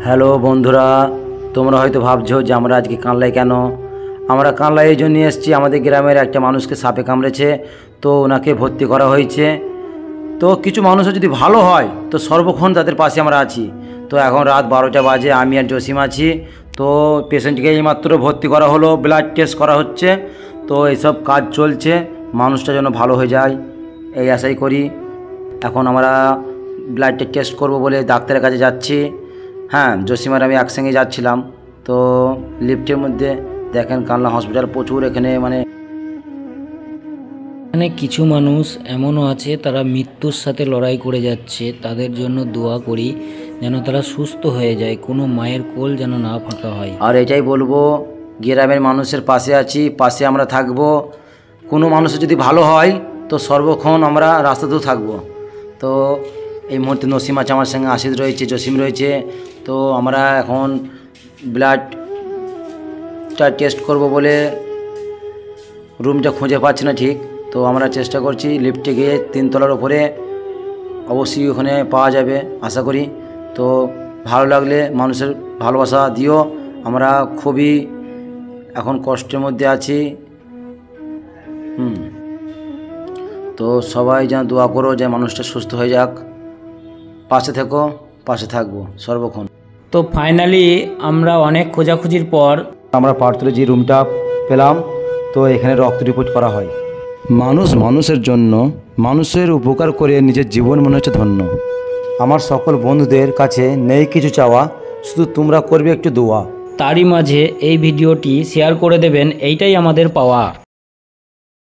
Hello বন্ধুরা, তোমরা হয়তো ভাবছো যে আমরা আজকে কানলায় কেন। আমরা কানলায় এই জন্য এসেছি, আমাদের গ্রামের একটা মানুষকে সাপে কামড়েছে, তো ওনাকে ভর্তি করা হয়েছে। তো কিছু মানুষও যদি ভালো হয় তো সর্বক্ষণ তাদের পাশে আমরা আছি। তো এখন রাত 12টা বাজে, আমি আর জসিম আছি। তো পেশেন্টকে এইমাত্র ভর্তি করা হলো, ব্লাড টেস্ট করা হচ্ছে। তো এইসব কাজ চলছে, মানুষটা যেন ভালো হয়ে যায় এই আশাই করি। এখন আমরা ব্লাডটা টেস্ট করব বলে ডাক্তারের কাছে যাচ্ছি। হ্যাঁ, জসিম আর আমি একসঙ্গে যাচ্ছিলাম। তো লিফটের মধ্যে দেখেন কানলা হসপিটাল প্রচুর, এখানে কিছু মানুষ এমনও আছে তারা মৃত্যুর সাথে লড়াই করে যাচ্ছে। তাদের জন্য দোয়া করি যেন তারা সুস্থ হয়ে যায়, কোনো মায়ের কোল যেন না ফাঁকা হয়। আর এটাই বলবো, গ্রামের মানুষের পাশে আছি, পাশে আমরা থাকবো। কোনো মানুষের যদি ভালো হয় তো সর্বক্ষণ আমরা রাস্তাতেও থাকবো। তো এই মুহূর্তে নসিম আছে আমার সঙ্গে, আশিদ রয়েছে, জসিম রয়েছে। তো আমরা এখন ব্লাডটা টেস্ট করব বলে রুমটা খুঁজে পাচ্ছি না ঠিক। তো আমরা চেষ্টা করছি লিফটে গিয়ে 3 তলার উপরে, অবশ্যই ওখানে পাওয়া যাবে আশা করি। তো ভালো লাগলে মানুষের ভালোবাসা দিও। আমরা খুবই এখন কষ্টের মধ্যে আছি। তো সবাই যেন দোয়া করো যে মানুষটা সুস্থ হয়ে যাক। পাশে থেকো, পাশে থাকবো সর্বক্ষণ। তো ফাইনালি আমরা অনেক খোঁজাখুঁজির পর আমরা পার্থলজি রুমটা পেলাম। তো এখানে রক্ত রিপোর্ট করা হয়। মানুষ মানুষের জন্য, মানুষের উপকার করে নিজের জীবন মনে হচ্ছে ধন্য। আমার সকল বন্ধুদের কাছে নেই কিছু চাওয়া, শুধু তোমরা করবে একটু দোয়া। তারই মাঝে এই ভিডিওটি শেয়ার করে দেবেন, এইটাই আমাদের পাওয়া।